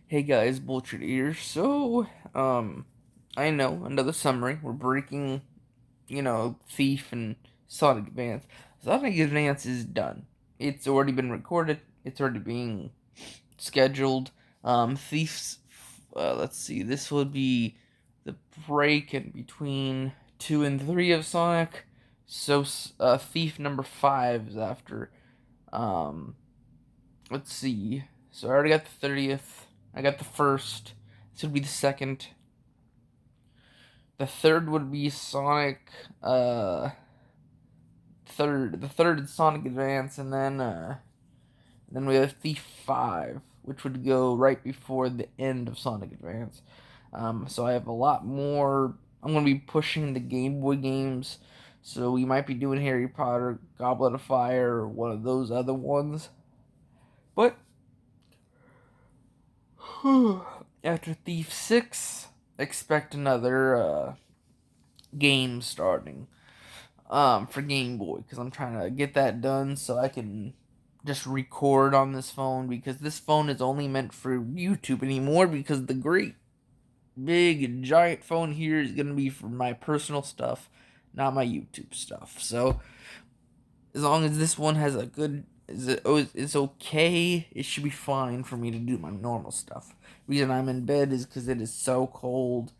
Hey guys, Bullshit here. I know another summary. We're breaking, Thief and Sonic Advance. Sonic Advance is done. It's already been recorded. It's already being scheduled. Thief's. Let's see. This would be the break in between 2 and 3 of Sonic. Thief number 5 is after. Um, let's see. So I already got the 30th. I got the first. This would be the second. The third would be Sonic. Third. The third is Sonic Advance, and then we have Thief 5, which would go right before the end of Sonic Advance. So I have a lot more. I'm gonna be pushing the Game Boy games. So we might be doing Harry Potter, Goblet of Fire, or one of those other ones. But after Thief 6, expect another game starting for Game Boy, because I'm trying to get that done so I can just record on this phone, because this phone is only meant for YouTube anymore, because the great big giant phone here is going to be for my personal stuff, not my YouTube stuff. So as long as this one has a good it's okay, it should be fine for me to do my normal stuff. Reason I'm in bed is because it is so cold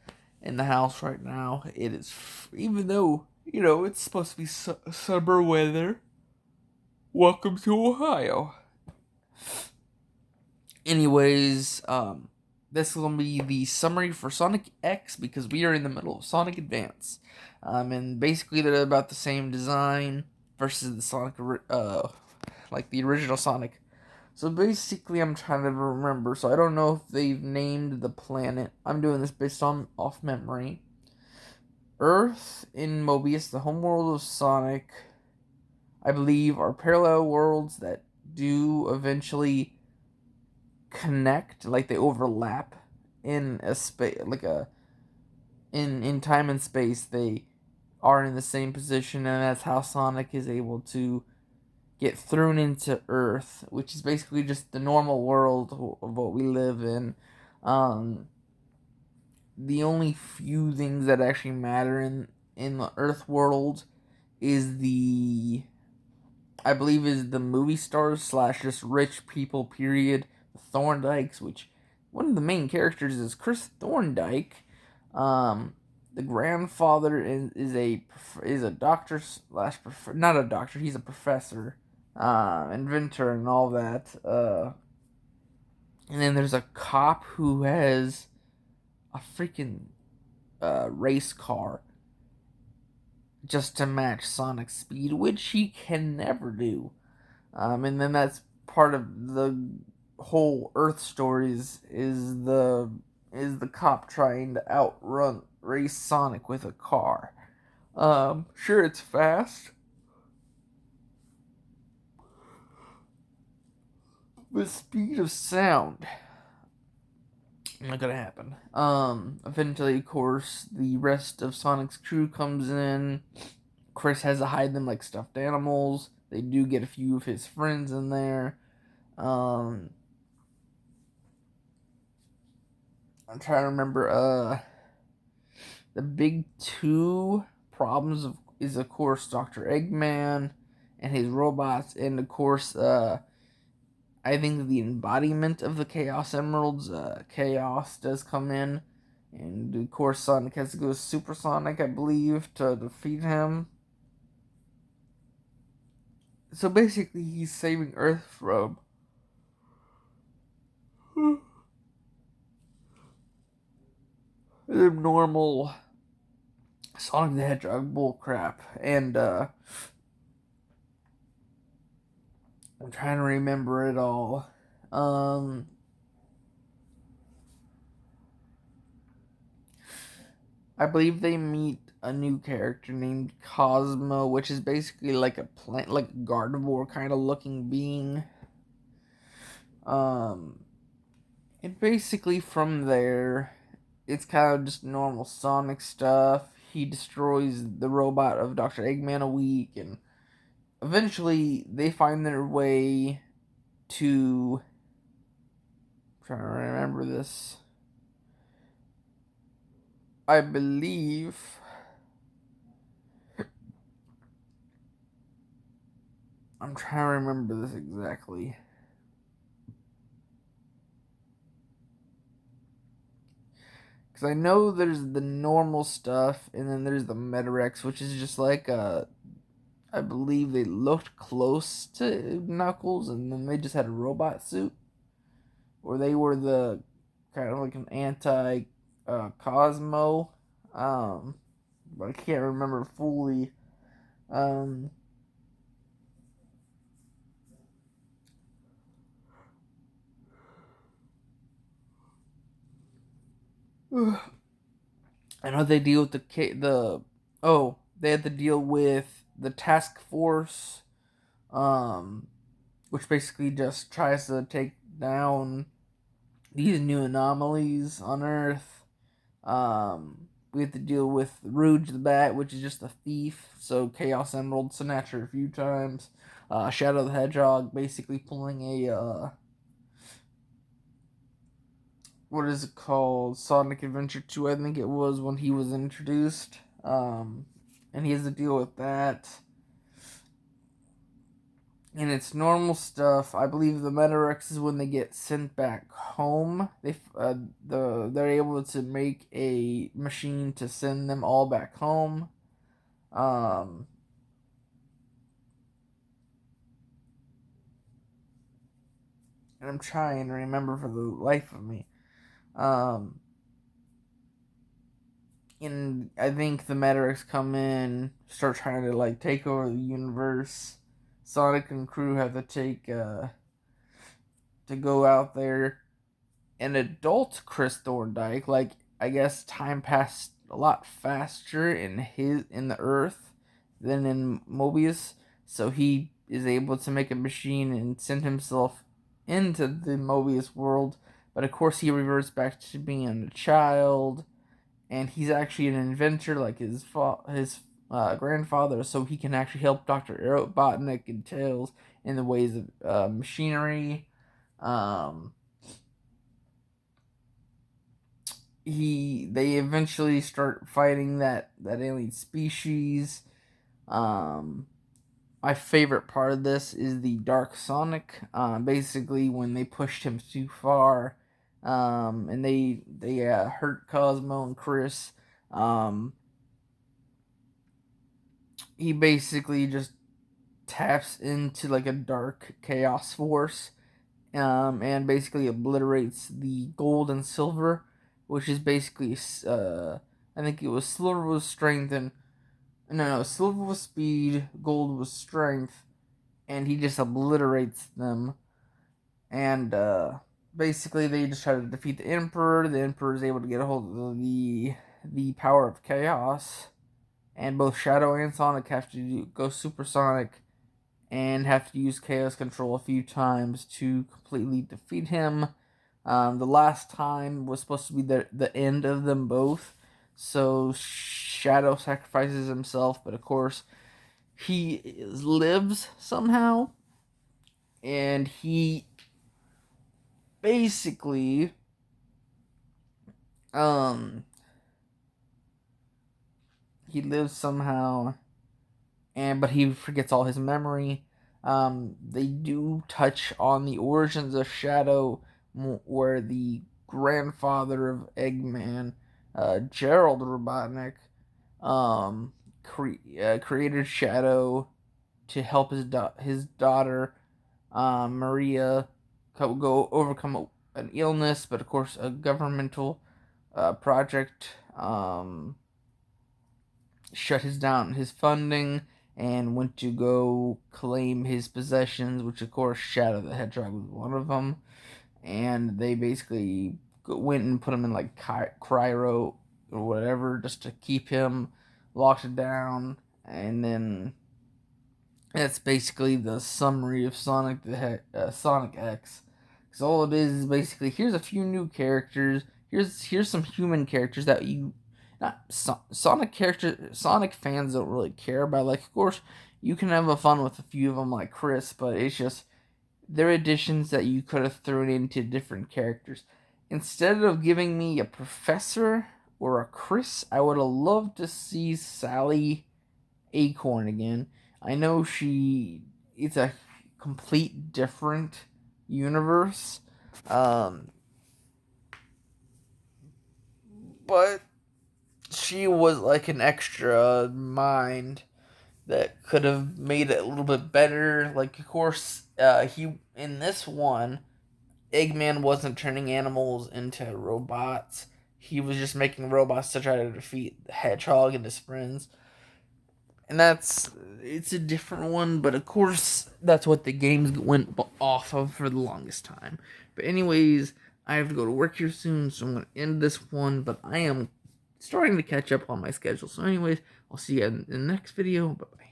in the house right now. It is, even though it's supposed to be summer weather. Welcome to Ohio. Anyways, this will be the summary for Sonic X, because we are in the middle of Sonic Advance. And basically they're about the same design versus the Sonic, like the original Sonic. So basically, I'm trying to remember. So I don't know if they've named the planet. I'm doing this based on off memory. Earth in Mobius, the homeworld of Sonic, I believe, are parallel worlds that do eventually connect, like they overlap in a space, like a in time and space. They are in the same position, and that's how Sonic is able to get thrown into Earth, which is basically just the normal world of what we live in. Um, the only few things that actually matter in the Earth world is the, I believe, is the movie stars slash just rich people. Period. The Thorndikes, which one of the main characters is Chris Thorndike. Um, the grandfather is a doctor slash not a doctor. He's a professor, inventor, and all that. And then there's a cop who has a freaking race car just to match Sonic's speed, which he can never do. And then that's part of the whole Earth stories is the cop trying to outrun race Sonic with a car. Sure, it's fast. The speed of sound, not gonna happen. Eventually, of course, the rest of Sonic's crew comes in. Chris has to hide them like stuffed animals. They do get a few of his friends in there. Um, I'm trying to remember. The big two problems is of course Dr. Eggman and his robots, and of course, I think the embodiment of the Chaos Emeralds, Chaos, does come in, and of course Sonic has to go supersonic, I believe, to defeat him. So basically, he's saving Earth from the normal Sonic the Hedgehog bullcrap, and I'm trying to remember it all. Um, I believe they meet a new character named Cosmo, which is basically like a plant, like a gardevoir kind of looking being. Um, and basically from there, it's kind of just normal Sonic stuff. He destroys the robot of Dr. Eggman a week, and eventually they find their way to trying to remember this. I believe I'm trying to remember this exactly. Because I know there's the normal stuff, and then there's the Metarex, which is just like I believe they looked close to Knuckles, and then they just had a robot suit, or they were the kind of like an anti Cosmo, um, but I can't remember fully. Um, I know they deal with they had to deal with the task force, um, which basically just tries to take down these new anomalies on Earth. We have to deal with Rouge the Bat, which is just a thief. So Chaos Emerald Sinatra a few times. Shadow the Hedgehog basically pulling a what is it called? Sonic Adventure 2, I think it was when he was introduced. And he has to deal with that. And it's normal stuff. I believe the Metarex is when they get sent back home. They're able to make a machine to send them all back home. Um, and I'm trying to remember for the life of me. Um, and I think the Metarex come in, start trying to like take over the universe. Sonic and crew have to take to go out there. An adult Chris Thorndike, like I guess time passed a lot faster in the Earth than in Mobius, so he is able to make a machine and send himself into the Mobius world. But of course, he reverts back to being a child, and he's actually an inventor like his grandfather, so he can actually help Doctor Robotnik and Tails in the ways of machinery. Um, they eventually start fighting that alien species. Um, my favorite part of this is the Dark Sonic. Basically, when they pushed him too far, and they hurt Cosmo and Chris. Um, he basically just taps into like a dark chaos force, and basically obliterates the gold and silver, which is basically I think it was silver was strength and no, silver was speed, gold was strength, and he just obliterates them. And basically, they just try to defeat the Emperor. The Emperor is able to get a hold of the power of chaos, and both Shadow and Sonic have to go supersonic and have to use Chaos Control a few times to completely defeat him. The last time was supposed to be the end of them both, so Shadow sacrifices himself, but of course lives somehow, and basically um he lives somehow, and but he forgets all his memory. They do touch on the origins of Shadow, where the grandfather of Eggman, Gerald Robotnik, created Shadow to help his daughter, Maria, go overcome an illness, but of course a governmental project shut his funding and went to go claim his possessions, which of course Shadow the Hedgehog was one of them. And they basically went and put him in like cryo or whatever just to keep him locked down. And then that's basically the summary of Sonic X. Because all it is basically here's a few new characters. Here's some human characters that you not Sonic fans don't really care about. Like of course you can have a fun with a few of them like Chris, but it's just there are additions that you could have thrown into different characters. Instead of giving me a Professor or a Chris, I would have loved to see Sally Acorn again. I know it's a complete different universe, um, but she was like an extra mind that could have made it a little bit better. Like, of course, he in this one, Eggman wasn't turning animals into robots. He was just making robots to try to defeat the Hedgehog and his friends. And it's a different one, but of course, that's what the games went off of for the longest time. But, anyways, I have to go to work here soon, so I'm going to end this one, but I am starting to catch up on my schedule. So, anyways, I'll see you in the next video. Bye bye.